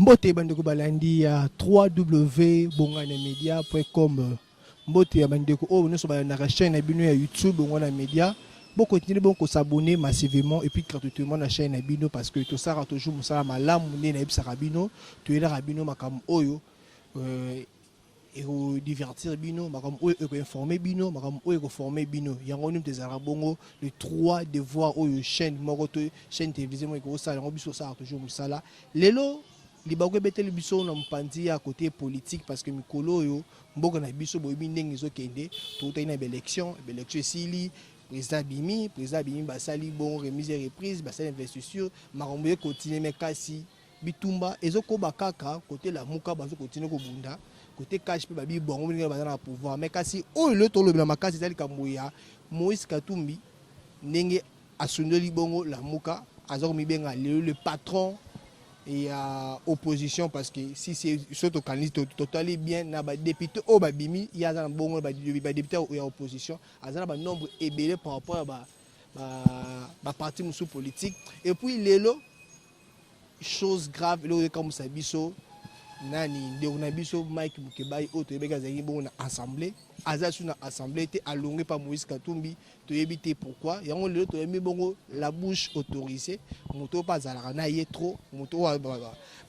Mbote bandeko balandi ya www.bonganemedia.com. Mbote ya bandeko o nous sommes na chaîne na bino ya YouTube Bongana Media. Bon continuer bon s'abonner massivement et puis gratuitement na chaîne na bino parce que tout ça toujours musala malamu ne na ibsa rabino, tu es là rabino makam oyo et divertir bino makam oyo et informer bino makam oyo et former bino. Yango nous des arabongo les trois devoirs oyo chaîne moroto chaîne télévision ko ça yango biso ça toujours musala. Lelo libagwe beteli biso na mpandi à côté politique parce que mikolo yo mboka na biso boyebi ndenge ezokende to ta ina élection sili président Bimi basali bon remise et reprise basali investiture makambo continuer mais kasi bitumba ezoko bakaka côté la muka bazo continuer ko bunda côté cash pe babi bon ngi bazana pouvoir mais kasi o le tolo na makasi zali kamboya Moïse Katumbi ndenge asundoli bongo la muka azoko mibenga le patron et à opposition parce que si c'est surtout candidat totalement bien na ba député au babimi il y a un bon député et opposition azana ba nombre ébélé par rapport à ba parti musu politique et puis lelo chose grave le comme ça biso nani de on a biso Mike Mukebai auto ebeka zaki bon na assemblée azasu na assemblée était allongé par Moïse Katumbi to éviter pourquoi yango lelo to emi bongo la bouche autorisée moto pas azalaka na ye trop moto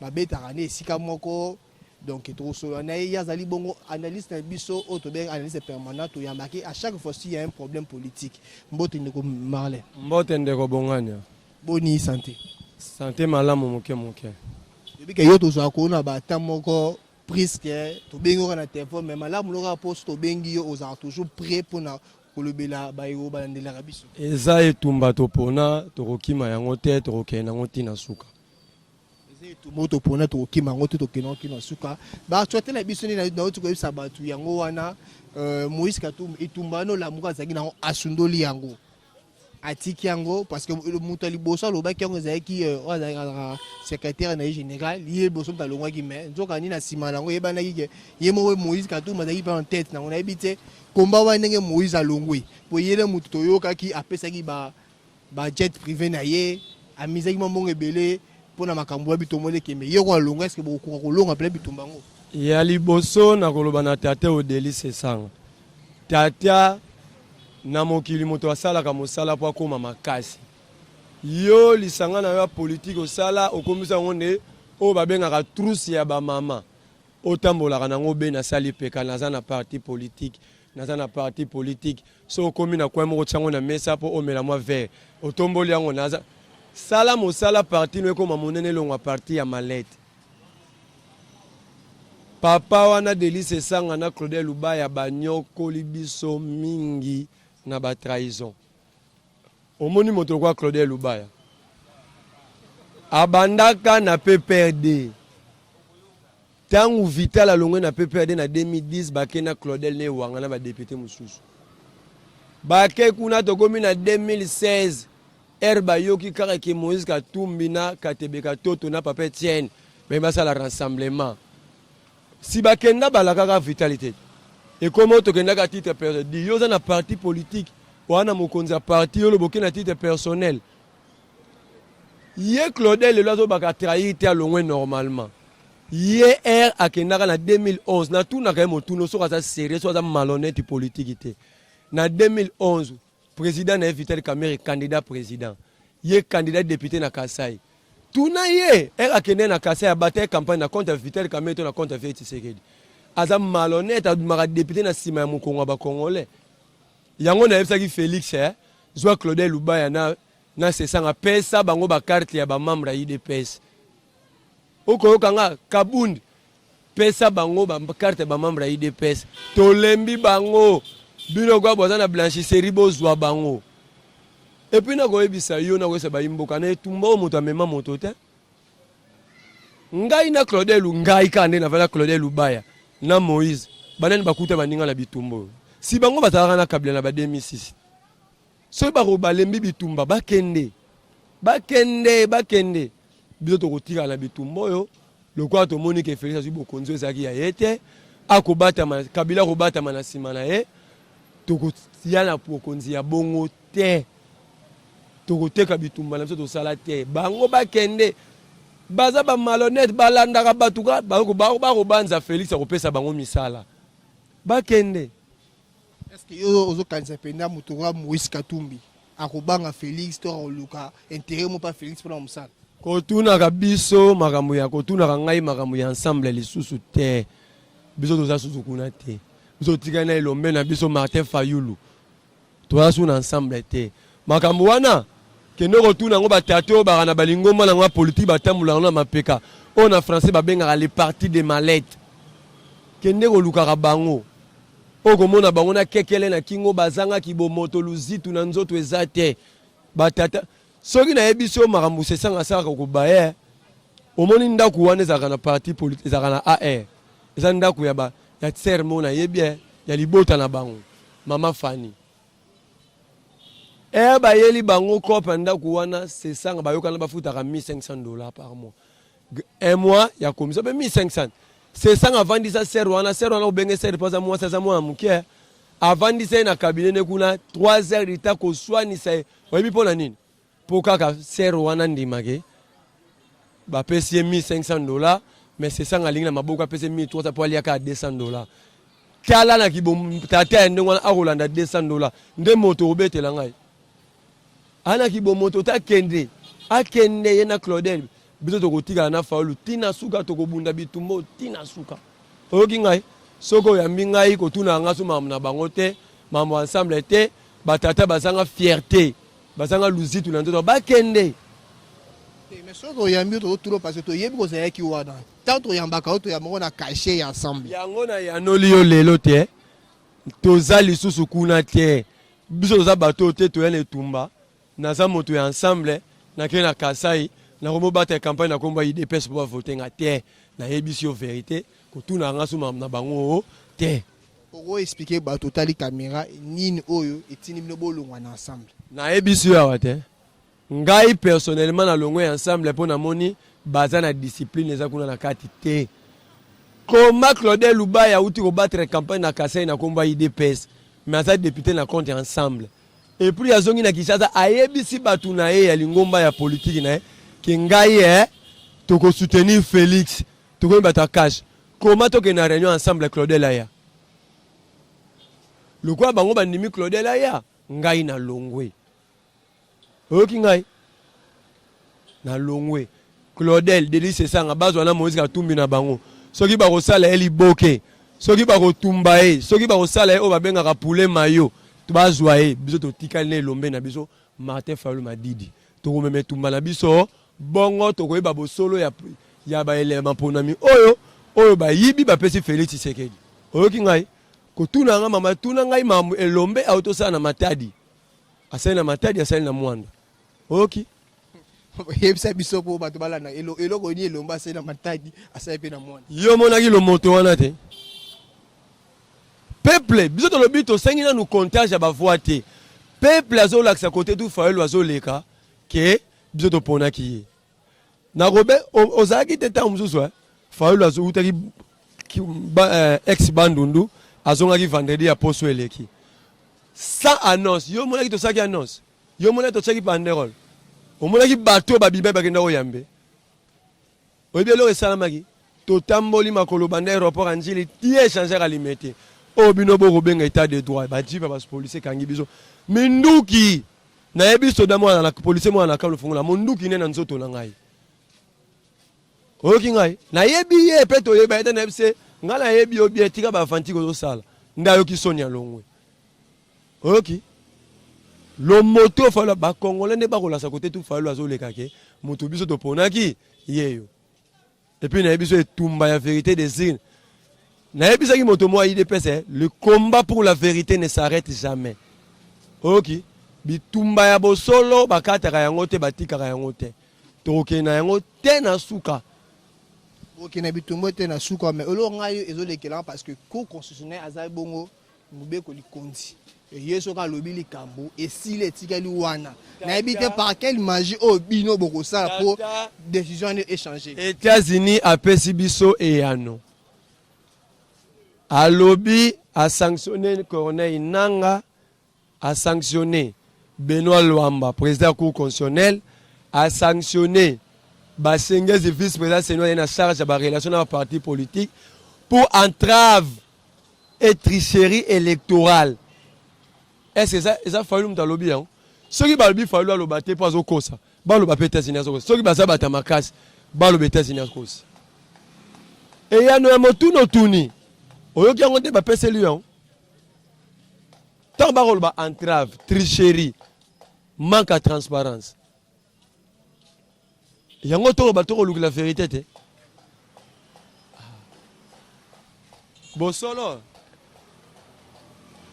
ba betaka ne sika moko donc trop solo na ye yazali bongo analyste na biso auto be analyste permanent to yambaki à chaque fois s'il y a un problème politique mbote ndeko Marley mbote ndeko Bongania boni santé malamu moke depuis que yo to zo akona ba tamoko presque to bengo na téléphone mais malamu lo rapport to bengi yo oza toujours prêt pour na kolobela ba yo ba ndela rabiso eza etumba to pona to kokima yango te to kokena ngoti na suka eza etumba to pona to kokima ngoti to kena na suka ba tsote na biso ni na to ko bisa batu yango wana Moïse Katumbi etumba no la muka zaki na asundoli yango atiki yango parce que le muta liboso lo ba yango zaki secrétaire na général lié boso ta longwa ki mais nzoka ni na sima nango yebana ki yemo Moïse Katumbi zaki pa en tête na on a habité combat wa ndenge Moïse alongwe po yele mutu to yoka ki apesa ki ba jet privé na ye amizaki mbongo ebele pona makambo bitomole ke mais yoko alongwa est-ce que boko ko longa plein bitumbango ya liboso na koloba na tate o délice sanga tata na mokili moto asala ka mosala po akoma makasi yo lisanga na yo politique osala okomisa ngone o babengaka trousse ya ba mama otambolaka nango be na sali peka naza na parti politique so okomi na kwa moko tsango na mesa po omela mwa vert otomboli yango naza sala mosala parti no ekoma monene longwa parti ya malete papa wana Délice Sanga na Claudel Lubaya banyoko libiso mingi na ba trahison omoni moto kwa Claudel Lubaya abandaka na PPRD tangu Vital alongwe na PPRD na 2010 bake na Claudel ne wanga na ba député mususu bake kuna tokomi na 2016 herba yoki kaka ke Moïse Katumbi na Katebeka Toto na Papa Etienne ba sala rassemblement si bakenda balaka vitalité et comment tokenda ka titre personnel yo za na parti politique wana mokonzi ya parti yo loboki na titre personnel ye Claudel le lozo baka trahir te alongwe normalement ye akendaka na 2011 na tout na ka motuno so ka sérieux so za malhonnête politique te na 2011 président na Vital Kamerhe candidat président ye candidat député na Kasai tuna ye akende na Kasai abattre campagne na contre Vital Kamerhe to na contre Félix Tshisekedi aza malhonnête adumaka député na sima ya mokongo ba congolais yango na yebisaki Félix zwa Claudel Lubaya na sesanga pesa bango ba carte ya ba membre ya UDPS okoyokanga Kabundi pesa bango ba carte ba membre ya UDPS tolembi bango bino kwa boza na blanchisserie bozwa bango et puis na koyebisa yo na koyesa ba imboka na etumba moto amema moto te ngai na Claudel ngai kande na vala Claudel Lubaya na Moïse banani bakuta baninga na bitumbo si bango bazalaka na kabila na ba 2006 so ba balembi bitumba bakende biso tokotika na bitumbo yo lokwa to Monique Félix azu bokonzo ezaki ya yete akobata kabila kobata na sima na ye tokotia na bokonzi ya bongo te tokoteka bitumba na biso tosala te bango bakende baza ba malhonnête balandaka batuka ba banza Félix akopesa bango misala bakende. Est-ce que yo ozo kanisa penda mutura Moïse Katumbi akobanga Félix to oluka intérêt mo pas Félix pona musala kotunaka biso makambo ya kotunaka ngai makambo ya ensemble lisusu te biso toza susu kuna te biso tika na elombe na biso Martin Fayulu toza su na ensemble te makambo wana kende kotuna yango batate oyo baka na balingomba nango ya politike batambulaka na mapeka oyo na français babengaka les partis de malette kende kolukaka bango oyo komona bango na kekele na kingo bazangaki bomoto luzitu na nzoto eza te batata soki nayebi so makambo sesanga salaka kobaye omoni ndako wana ezalaka na parti politique ezalaka na AR eza ndako ya sermo nayebi ya libota na bango mama Fani bayeli bango kopa ndako wana sesanga bayokana bafutaka $1,500 par mois un mois ya komisa be 1,500 sesanga avandisa ser wana obenge ser poza mois sesa mois muke avandisa na cabinet ne kuna 3 heures d'ita ko swanisa oyebi pona nini po kaka ser wana ndimake bapesi $1,500 mais sesanga lingi na maboko apesi $1,300 po aliaka $200 kala na kibom tata ndenge wana akolanda $200 nde moto obetela ngai ana kibomoto ta kende akende yena Claudel biso tokotika na Fayulu tina suka tokobunda bitumbo tina suka oyoki ngai soko yambi ngai kotuna nga so mamu na bango te mamu ensemble te batata bazanga fierté bazanga luzitu na nzoto bakende mais soko yambi to turo parce que to yebi ko zayaki wana tanto yambaka to yamoko na caché ensemble yango na yanoli yo lelo te toza lisusu kuna te biso toza bato te to yana etumba naza moto ya ensemble nakende na Kasai na komo bata campagne na komba IDPS pour voter nga te na yebisi yo vérité kotuna nga so na bango te oko expliquer ba totali caméra nini oyo etini bino bolongwa na ensemble na yebisi yo awate ngai personnellement na longo ensemble pour na moni baza na discipline eza kuna na kati te koma Claudel Lubaya uti ko battre campagne na Kasai na komba IDPS mais aza député na compte ensemble. Et puis azongi na Kinshasa ayebisi batu na ye ya lingomba ya politique na ye ki ngai toko soutenir Félix toko bata cash comment to ke na réunion ensemble Claudel aya le quoi bango bandimi Claudel aya ngai na longwe oki ngai na longwe Claudel Delice sanga bazwa na Moïse Katumbi na bango soki ba ko sala eli boke soki ba ko tumba e soki ba ko sala e o ba benga ka poulet mayo bazwaye biso totikali na elombe na biso Martin Fayulu Madidi tokomeme tumba na biso bongo tokoyeba bosolo ya baelema mponami oyo bayibi bapesi Félix Tshisekedi oyoki ngai kotuna nga mama tuna ngai mamu elombe autosala na Matadi asali na Matadi asali na Mwanda oyoki yebisa biso po bato balanda eloko ni elombe asali na Matadi asali pe na Mwanda yo monaki lomoto wana te peuple biso tolobi tosengi na nous comptage ya bavoix te peuple azolakisa côté tout Fayulu azoleka ke biso toponaki ye nakobe ozalaki te ntango mosusu Fayulu azowutaki ex bandundu azongaki vendredi ya poso eleki sans annonce yo monaki tosalaki annonce yo monaki totiaki banderole omonaki bato babibai bakenda koyambe oyebi eloko esalamaki totamboli makolo banda aéroport anjili ti échangeur alimete o bino boko benga état de droit ba jipa ba police kangi biso minduki na yebiso da mwana na police mwana na kamlo fungola munduki ne na nzoto na ngai oki ngai na yebi ye peto yeba ete na yebise ngala yebi obi etika ba fanti ko sala ndayo ki sonia longwe oki lo moto fala ba congolais ne ba ko la sa côté tout falo azoleka ke moto biso to ponaki yeyo et puis na yebiso etumba ya vérité des îles. Le combat pour la vérité ne s'arrête jamais. Ok. Bitumba ya bosolo bakata kayango te batika kayango te. Toke na yango te na suka. Ok na bitumba te na suka mais olo ngayo ezolekela parce que cour constitutionnel azali bongo mubeko likondi. Yeso ka lobili kambo et s'il est tikali wana. Na ebite par quelle magie o bino boko sala pour décision échanger. États-Unis a pesi biso et yano. A lobby a sanctionné Corneille Nanga, a sanctionné Benoît Luamba, président de la Cour constitutionnelle, a sanctionné Basengez et vice-président Seigneur est en charge de la relation avec le parti politique pour entrave et tricherie électorale. Est-ce que ça fallu me lobby hein? Ceux qui balbi fallu le battre pas au cause. Ba le battre États-Unis au cause. Ceux qui baza battre makas, ba le États-Unis au cause. Et ya no motu no tuni. Oyo ki ngonde ba pese lui hein. Tant ba ba entrave, tricherie, manque de transparence. Yango to ba to la vérité te. Bosolo.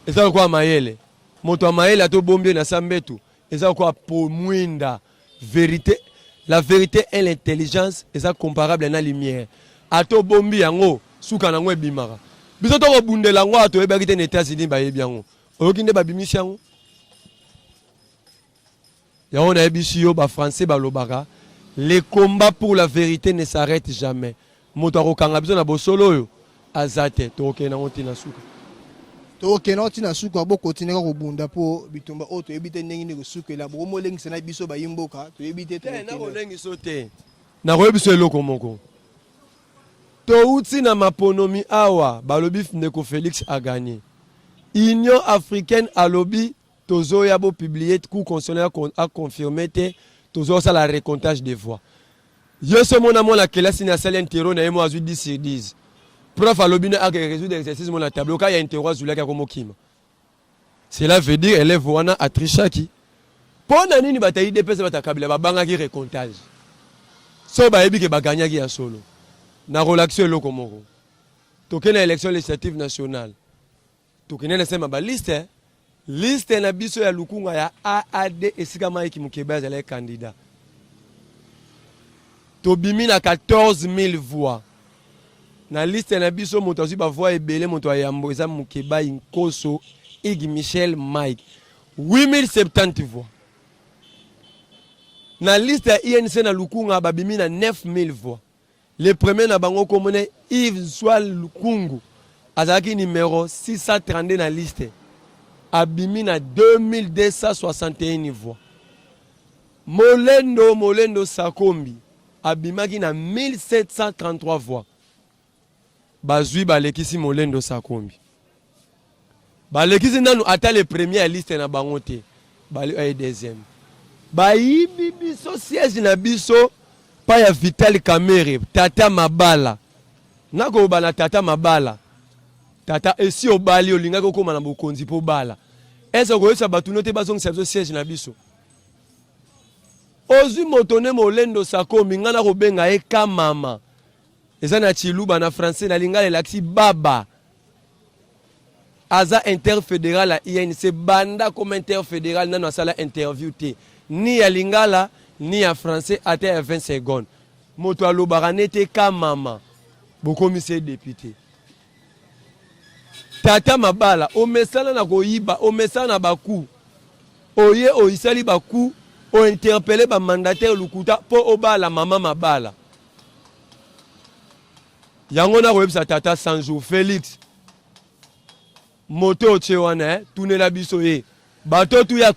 Et ça quoi mayele. Moto mayele ato bombe na sambetu. Et ça quoi pour mwinda vérité. La vérité et l'intelligence et ça comparable à la lumière. Ato bombi yango suka na ngwe bimara. Biso to bundela ngo ato e bakite na États-Unis ba yebi yango. Okinde ba bimisi yango. Yango na ebisi yo ba français ba lobaka. Les combats pour la vérité ne s'arrêtent jamais. Moto akokanga biso na bosolo yo azate to okena ngoti na suka. To okena ngoti na suka bo continuer ko bunda po bitumba oto ebite ndenge ni ko sukela bo mo lengi na biso ba yimboka to ebite to na ko lengi sote. Na ko biso eloko moko. To uti na maponomi awa balobi Ndeko Félix a gagné. Union africaine a lobby tozo ya bo publier coup constitutionnel a confirmé te tozo ça la recomptage des voix. Yo ce mon amon la classe na salle intero na mo azu 10 sur 10. Prof a lobby na a résoudre l'exercice mon la tableau ka ya intero azula ka komokima. Cela veut dire élève wana a trichaki. Pona nini batayi DPS batakabila babanga ki recomptage. So ba yebi ke baganya ki ya solo. Na relaxer eloko moko. Tokena élection législative nationale. Tokena na sema ba liste liste na biso ya lukunga ya AAD esika mai ki mukeba za les candidats. Tobimi na 14 000 voix. Na liste na biso moto azi ba voix ebele moto ya mboza mukeba inkoso Ig Michel Mike 8070 voix. Na liste ya INC na lukunga babimi na 9000 voix. Le premier na bango komone Yves Swal Lukungu azaki numéro 632 na liste. Abimi na 2261 voix. Molendo Sakombi abimaki na 1733 voix. Bazui balekisi Molendo Sakombi. Balekisi nanu ata le premier à liste na bango te. Bali ay deuxième. Bayibi biso siège na biso pa ya Vital Kamerhe, Tata Mabala. Nako bana Tata Mabala. Tata esi obali olinga ko koma na bokonzi po bala. Eza ko yesa batuno te bazong sabso siège na biso. Ozu motone Molendo Sakombi ngana ko benga e ka mama. Eza na chiluba na français na lingala laksi baba. Aza interfédéral à INC banda comme interfédéral nano sala interview te. Ni ya lingala ni ya français ate 20 secondes. Moto alobara nete ka mama. Bokomise député. Tata Mabala, o mesala na koyiba, o mesala na baku. Oye o isali baku, o interpellé ba mandataire lukuta po obala mama Mabala. Yango na koyebisa Tata Sanjo Félix. Moto chewana tune la biso ye. Bato tu ya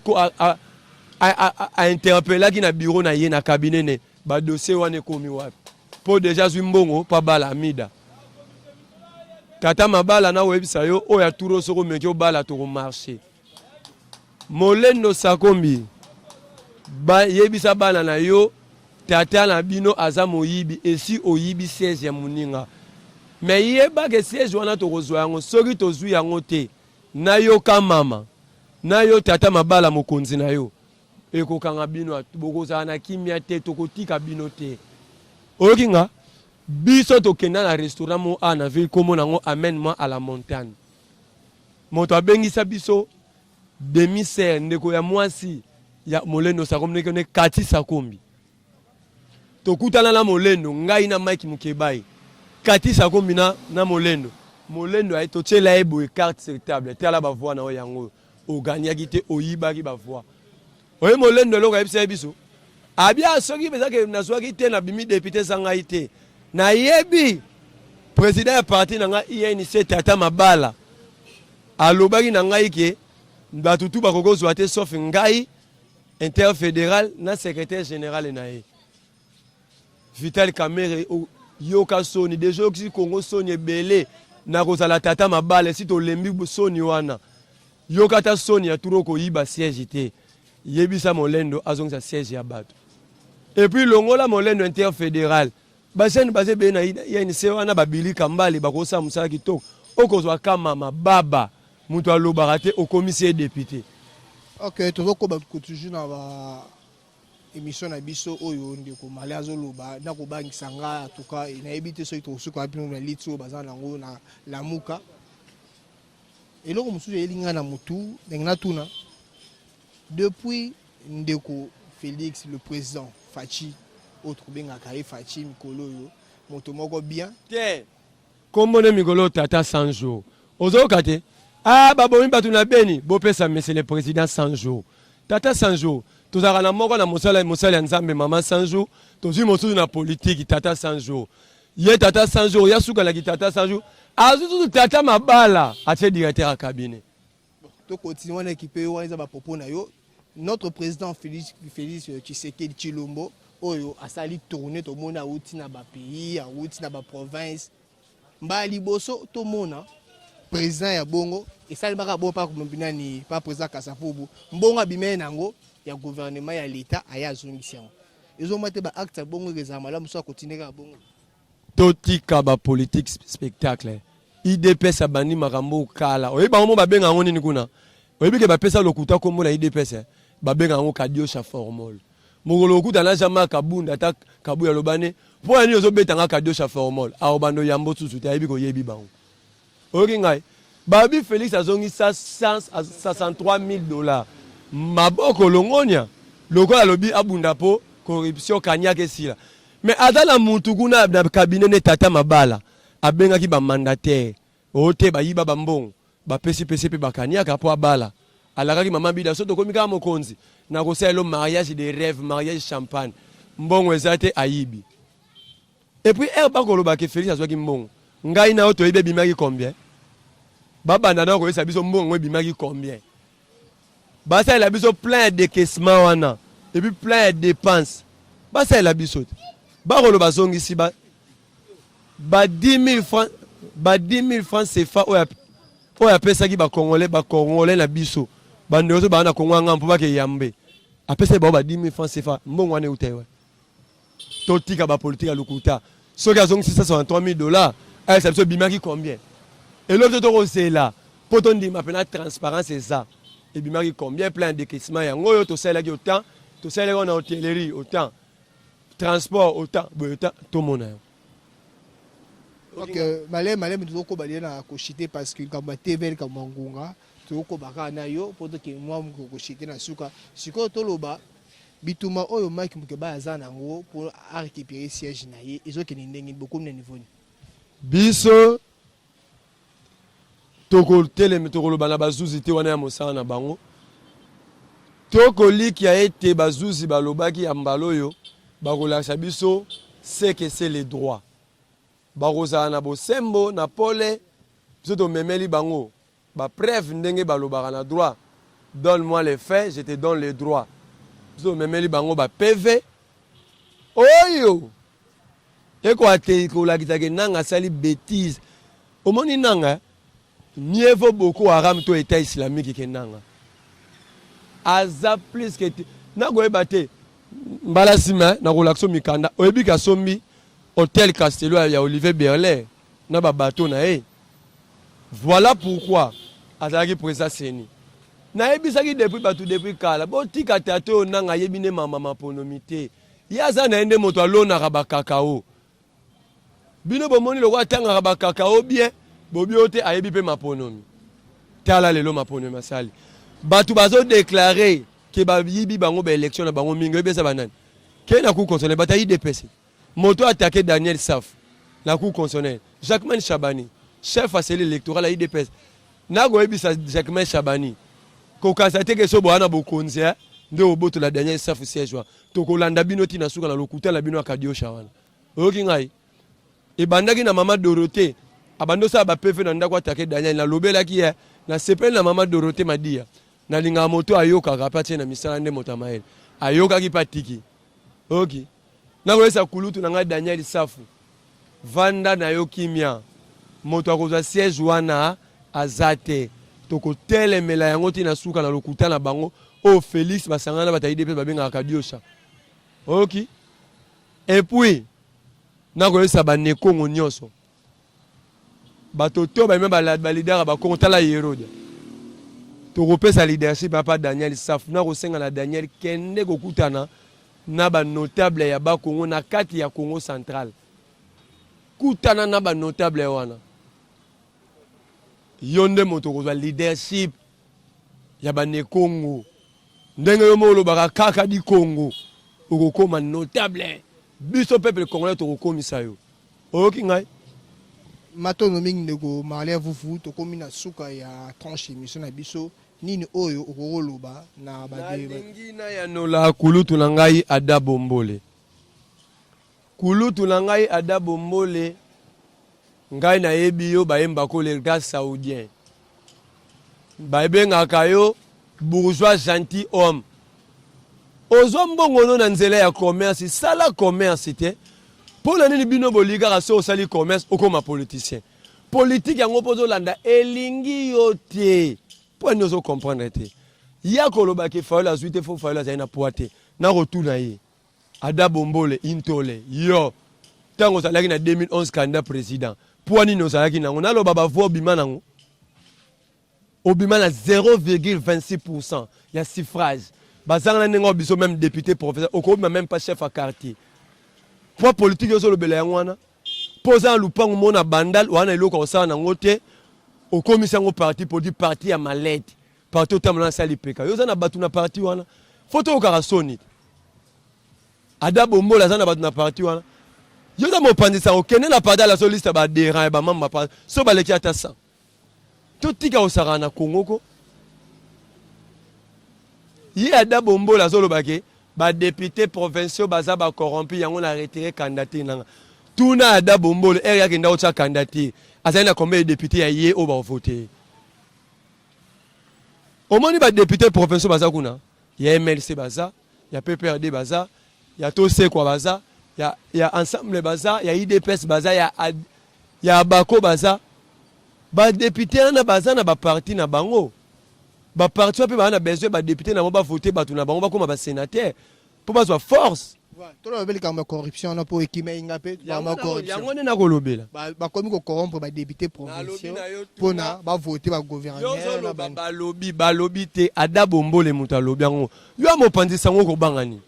a interpellé ki na bureau na ye na cabinet ne. Ba dossier wane komi wapi. Po déjà zwimbongo pa bala mida. Tata Mabala na webisa yo oya turo soko meki obala to marché. Molendo Sakombi ba yebisa bala na yo tata na bino aza moyibi esi oyibi 16 ya muninga. Mais yeba ke 16 wana to kozwa yango soki to zwi yango te na yo ka mama na yo Tata Mabala mokonzi na yo ekokanga bino bokozala na kimia te tokotika bino te. Okinga biso tokenda na restaurant mo na ville komo nango amène-moi à la montagne. Moto abengisa biso demi-sœur ndeko ya mwasi ya Molendo Sakombi ne Kati Sakombi. Tokutana na Molendo ngai na Mike Mukebai. Kati Sakombi na Molendo. Molendo a été tchela ebo carte sur table. Tela ba voix na o yango. O ganyaki te oyibaki ba voix. Oye Molendo lo ka ebisa biso. Abia soki beza ke na swaki te na bimi député sanga ite. Na yebi président ya parti na nga INC Tata Mabala. Alobaki na ngai ke batutu bakokozwa te sauf ngai interfédéral na secrétaire général na ye. Vital Kamerhe yoka soni déjà oki Congo soni ebele na kozala tata mabale si to lembi soni wana yoka ta soni ya turo ko yiba siège te yebisa molendo azongisa siège ya bato et puis longola molendo interfédéral baseni base be na INC wana babili kambali bakosa musala kitoko okozwa kama mababa mutu alobaka te okomisi député. Ok, tozokoba toujours na ba émission na biso oyo ndeko mali azoloba na kobangisa nga en tout cas inayebi te soki tokosuka bino na litso baza nango na lamuka eloko mosusu elinga na mutu ndenge natuna depuis ndeko Félix le président Fachi autre bengaka ye Fachi mikolo oyo moto moko bien te kombone mikolo tata 100 jours ozoyoka te babomi bato na beni bopesa monsieur le président 100 jours tata 100 jours tozalaka na moko na mosala ya nzambe mama 100 jours tozwi mosusu na politiki tata 100 jours ye tata 100 jours ya sukalaki tata 100 jours azwi tutu tata mabala atie directeur ya cabinet tokontinue wana ekipe wana eza bapropos na yo notre président Félix Tshisekedi Tshilombo oyo asali tourné tomoni awuti na bapays awuti na baprovince mbala liboso tomona président ya bongo esalimaka bongo pa binani pa président Kasavubu mbongo abimene nango ya gouvernement ya l'état aya azongisi yango ezomata te baacte ya bongo ezala malamu so akotineka bongo totika bapolitique spectacle IDPS abandi makambo kala oyebi bango babenga yango nini kuna oyebi ke bapesa lokuta kombo na IDPS babenga yango kadiosha formol mokolo lokuta na jama kabunda ata kabu ya lobane mpo ya nini ozobetanga kadiosha formol aobando yambo susu te ayebi koyebi bango oyoki ngai babi Félix azongisa $63,000 maboko longonia lokola lobi abunda po corruption kanyaka esila mais ata na mutu kuna na cabinet ne tata mabala abengaki bamandataire ote bayiba bambongo bapesi pe bakaniaka po abala alakaki mama bida so tokomi kaka mokonzi na kosala mariage de rêve mariage champagne mbongo eza te ayibi et puis bakolobaki Félix azwaki mbongo ngai na oto toyebi ebimaki combien babanda na koyesa biso mbongo ebimaki combien basalela biso plein de décaissement wana et puis plein de dépenses basalela biso te bakoloba bazongisi ba 10 000 francs CFA oyo apesaki bakongolais na biso bandeko so bana Kongo anga mpo bakeyambe apesaki bao 10 000 francs CFA mbongo wana eutewe totika bapolitique ya lokuta soki azongisi $63,000 ayesa biso ebimaki combien eloko to tokosela mpo tondima mpena transparence eza ebimaki combien plein décaissement yango oyo tosalelaki autant tosalelaki na hôtellerie autant transport autant boye autant tomona yo. Ok, malem tozoko balie na koshite parce que kamba TV kamba ngunga tozoko baka na yo poto ke mwa mko koshite na suka siko toloba bituma oyo Mike Mukeba aza nango pour récupérer siège na ye ezoke ndenge beaucoup na niveau ni biso toko telemi tokoloba na bazuzi te wana ya mosala na bango tokoliki ya ete bazuzi balobaki ya mbala oyo bakolakisa biso c'est que c'est les droits bakozala na bosembo na pole biso tomemeli bango bapreuve ndenge balobaka na droit donne-moi les faits je te donne les droits biso tomemeli bango bapv oyo ekoate kolakisaki nanga asali bêtise omoni nanga mieux vaut beaucoup aram to état islamique ke nanga aza plus que nakoyeba te mbala nsima nakolakisa mikanda oyebi kasombi hôtel Castello ya Olivier Berler na babato na ye voilà pourquoi azalaki président seni nayebisaki depuis kala botika tate oyo nanga ayebi ne mama maponomi te ye aza na ye nde moto alonaka bakakao bino bomoni lokola atangaka bakakao bien bobi oyo te ayebi mpe maponomi tala lelo maponomi asali bato bazodeklare ke bayibi bango baélection na bango mingi oyebisa banani ke na cour constitutionnelle bato ya IDPS moto attaqué Daniel Saf la cour constitutionnelle Jacquemain Chabani chef à cellule électorale à IDPS nakoyebisa Jacquemain Chabani kokasate ke so boana bokonzi nde oboto la Daniel Saf siège wa tokolanda bino ti na suka na lokuta la bino akadiosha wana oyoki ngai ebandaki na mama Dorothée abando sa ba PV na ndako attaqué Daniel na lobelaki ye na sepel na mama Dorothée Madia na linga moto ayoka kapati na misala nde motamael ayoka ki patiki oyoki nakoyesa kulutu na ngai Daniel Safu vanda na yo kimia moto akozwa siège wana azate tokotelemela yango tina suka na lokuta na bango o Félix basangana bataide pe babengaka Diosha ok et puis nakoyesa banekongo nyonso batoto ba même ba leader ba Kongo tala Herode tokopesa leadership papa Daniel Safu nakosenga na Daniel kende kokutana na ba notable ya ba Kongo na kati ya Congo central kutana na ba notable wana yonde moto kozwa leadership ya ba ne Congo ndenge yo molo baka kaka di Congo okokoma notable biso peuple congolais tokokomisa yo oyoki ngai matono mingi ndeko Marley Vufu tokomi na suka ya tranche émission na biso nini oyo okoloba na balingi na ya nola kulutu na ngai Ada Bombole kulutu na ngai Ada Bombole ngai na yebi yo bayemba ko le gars saoudien bayebengaka yo bourgeois gentil homme ozwa mbongo na nzela ya commerce sala commerce te pour nini bino boligaka so osali commerce okoma politicien politique yango pozo landa elingi yo te po nous on comprendre te ya koloba ke fa la suite fo fa la zaina poate na rotuna ye Ada Bombole intole yo tango salaki na 2011 candidat président po ni no salaki nango na loba ba vo bima nango obima na 0,26% ya suffrage bazanga nengo biso même député professeur okoma même pas chef à quartier po politique yo so lobela yango wana poza lupango mona bandal wana eloko osana nango te okomisango parti pour dire parti ya malade parti otamana sali peka yo zana batu na parti wana photo okara soni Ada Bombole zana batu na parti wana yo za mopandisa okene na parti la so liste ba déran ba mamba pa so baleki ata ça to tika osara na Congo ko yi Ada Bombole azolobake ba député provinciaux baza ba corrompu yango na retirer candidature nanga tuna Ada Bombole er yake nda ocha candidature azana combien de députés ya ye o ba voter omoni ba député provinciaux baza kuna ya MLC baza ya PPRD baza ya tose kwa baza ya ensemble baza ya IDPS baza ya Bako baza ba député na baza na ba parti na bango ba parti pe ba na besoin ba député na ba voter ba tuna bango ba koma ba sénateur pour ba so force to la belle comme corruption na po ekime ingapé ba corruption yango ne na kolobela ba komi ko corrompre ba député provinciaux pona ba voter ba gouverneur na ba lobby te Ada Bombole muta lobby yango yo amopandisa ngo ko bangani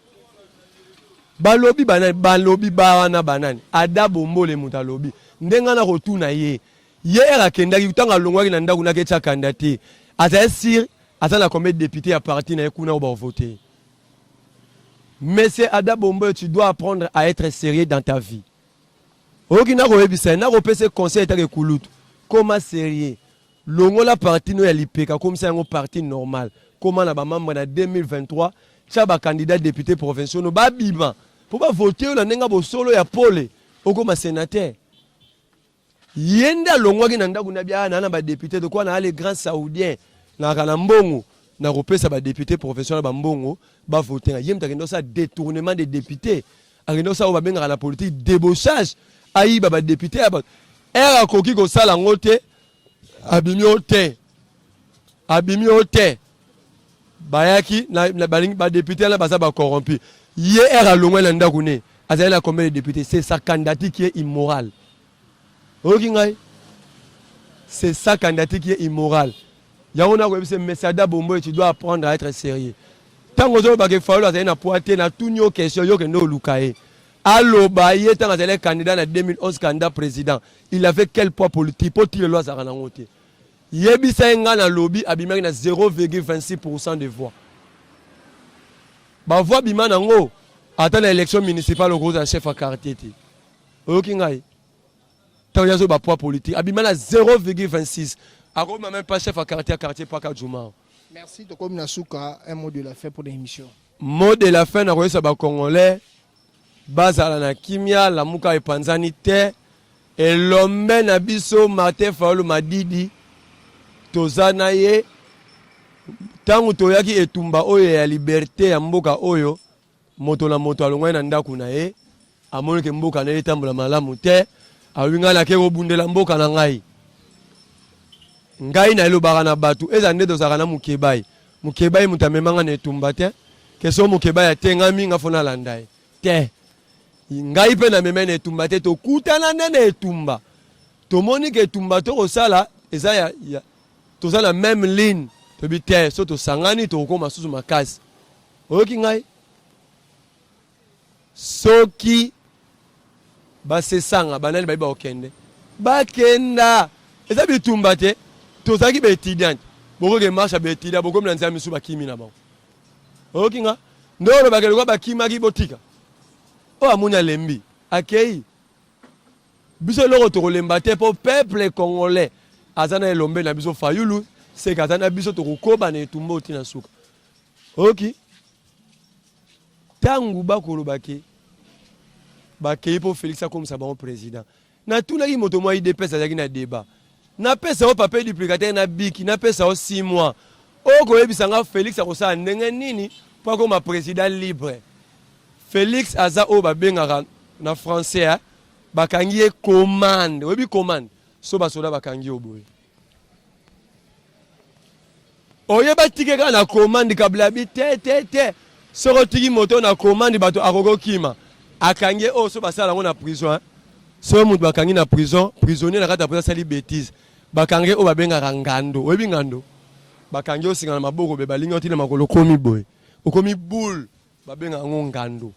ba lobby ba wana banani Ada Bombole muta lobby ndenga na rotuna ye era kendaki utanga longwaki na ndaku na kecha candidaté ata sir ata na combien de députés à parti na ekuna ba voter. Monsieur Ada Bombole, tu dois apprendre à être sérieux dans ta vie. Oki na koyebisa na kopese conseil ta ke kulutu comment sérieux longo la parti no ya lipeka comme ça un parti normal comment na ba membre na 2023 cha ba candidat député provinciaux no ba bima pour ba voter na nenga bo solo ya pole okoma sénateur yenda longo ki na ndaku na bia na ba député de quoi na les grands saoudiens na kana mbongo na repesa ba député professionnel ba mbongo ba voter yem ta kendo ça détournement des députés akendo ça o ba benga la politique débauchage ayi ba député ba era koki ko sala ngote abimi ote bayaki na balingi ba député là baza ba corrompu ye era longwe na ndaku ne azali na combien de députés c'est sa candidature qui est immorale okingai c'est sa candidature qui est immorale. Yaona ko bise Monsieur Ada Bombole, tu dois apprendre à être sérieux. Tango zo ba ke falo azali na poate na tunyo question yo ke no lukae. Allo ba ye tango azali candidat na 2011 candidat président. Il avait quel poids politique pour tirer loi za na ngote. Yebisa nga na lobby abimaki na 0,26% de voix. Ba voix bima nango ata na élection municipale au gros en chef à quartier te. Okingai. Tango yazo ba poids politique abima na 0,26. Ako même pas chef à quartier pas Kadjouma. Merci de comme Nasuka un mot de la fin pour l'émission. Mot de la fin na koyesa ba congolais bazala na kimia la muka epanzani te elombe na biso Martin Fayulu Madidi tozana ye tangu toyaki etumba oyo ya liberté ya mboka oyo moto na moto alongwa na ndaku na ye amoni ke mboka na etambola malamu te awinga na ke obundela mboka na ngai ngai na elobaka na batu eza nde tozaka na mukebai mutamemanga na etumba te keso mukebai atengami nga fona landaye te ngai pe na meme na etumba te tokutana nde na etumba tomoni ke etumba tokosala eza ya tozala même ligne tobi te so tosangani tokokoma susu makasi oyoki ngai soki basesanga banani bayi bakokende bakenda eza bitumba te tozalaki baétudiante bokoke marche ya baétudia bokomi na nzela misu bakimi na bango oyoki nga nde oyo bakelokwa bakimaki botika oyo amoni alembi akei biso eloko tokolemba te mpo peuple congolais aza na elombe na biso fayulu seka aza na biso tokokoba na etumba oti na suka oyoki ntango bakolobaki bakei mpo Félix akomisa bango président natunaki moto mwa idps azalaki na débat napesa o papier duplicateur na biki napesa o 6 mois okoyebisa nga Félix akosala ndenge nini mpo akoma président libre Félix aza oyo babengaka na français bakangi ye commande oyebi commande so basoda bakangi yo boye oyeba tike kaka na commande kabla bi te soko tiki moto na commande bato akokokima akangi oyo so basala yango na prison so mutu bakangi na prison prisonnier na kati ya prison asali bêtise bakangi oyo babengaka ngando oyebi ngando bakangi osinga na maboko be balingi otina makolo komi boye okomi boule babengaka yango ngando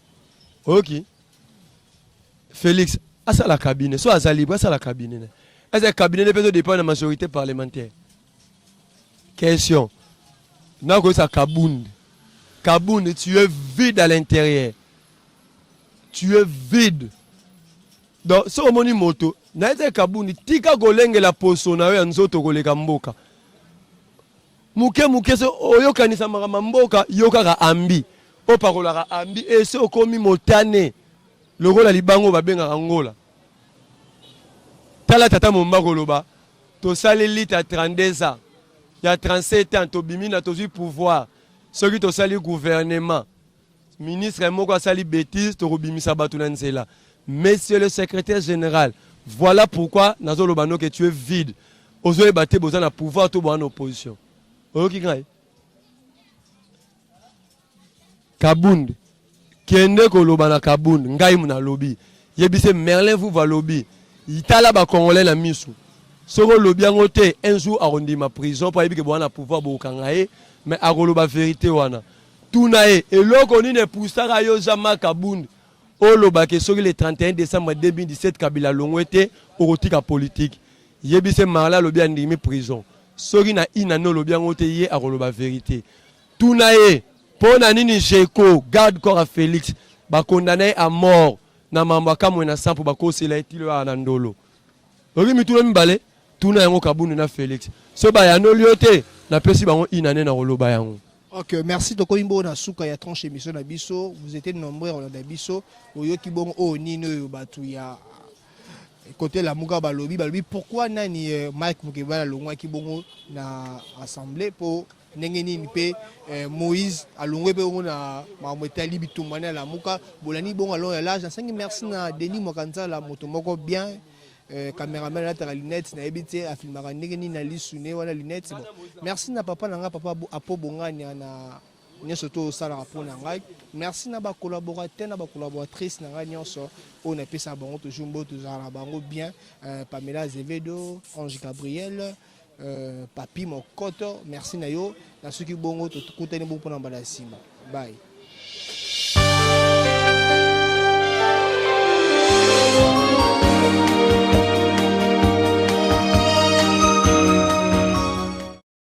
oyoki Félix asala cabinet so aza libre asala cabinet ne eza cabinet ne peut dépendre de la majorité parlementaire question nako sa Kabound tu es vide à l'intérieur tu es vide donc so omoni moto na eza Kabound tika golenge la poso na yo nzoto koleka mboka muke so oyokanisa makama mboka yokaka ambi opakolaka ambi ese okomi motane lokola libango babengaka ngola tala tata momba koloba tosali lita 32 ans ya 37 ans tobimi na tozwi pouvoir soki tosali gouvernement ministre moko asali bêtise tokobimisa bato na nzela monsieur le secrétaire général voilà pourquoi nazoloba no que tu es vide ozoyeba te boza na pouvoir to boza na opposition oyoki ngai Kabound kende koloba na Kabound ngai muna lobi yebise Merlin vous va lobi itala ba congolais na misu soko lobi yango te un jour arondima prison po yebi ke boza na pouvoir bokanga ye mais akoloba vérité wana tuna ye eloko nini pusaka yo jama Kabound oloba ke soki le 31 décembre 2017 Kabila longwete okotika politique yebise Marla lobi andimi prison soki na ina no lobi yango te ye akoloba vérité tuna ye pona nini Jeko garde corps à Félix ba condamné à mort na mamba kamwe na sampo ba kosela etilo na ndolo oki mituna mbale tuna yango Kabound na Félix so ba ya no liote na pesi bango inane na koloba yango. Ok, merci to koimbo na suka ya tranche émission na biso vous étiez nombreux on a biso oyoki bon o nino yo batu ya côté la muka balobi pourquoi nani Mike Mukebala longwa ki bongo na assemblée pour ndenge nini pe Moïse alongwe pe bongo na mamwetali bitumana la muka bolani bongo along ya l'âge na merci na Denis Mokanza la moto moko bien caméraman la ta lunette na ebité a filmaka ndenge nini na lisune wana lunette bon merci na papa nanga papa apo bongani na nyonso to sala rapona ngai merci na ba collaborateur na ba collaboratrice na ngai nyonso on a pesa bango toujours mbo to zala bango bien Pamela Azevedo Ange Gabriel Papi Mokoto merci na yo na soki bongo to kutani bongo pona mbala sima bye.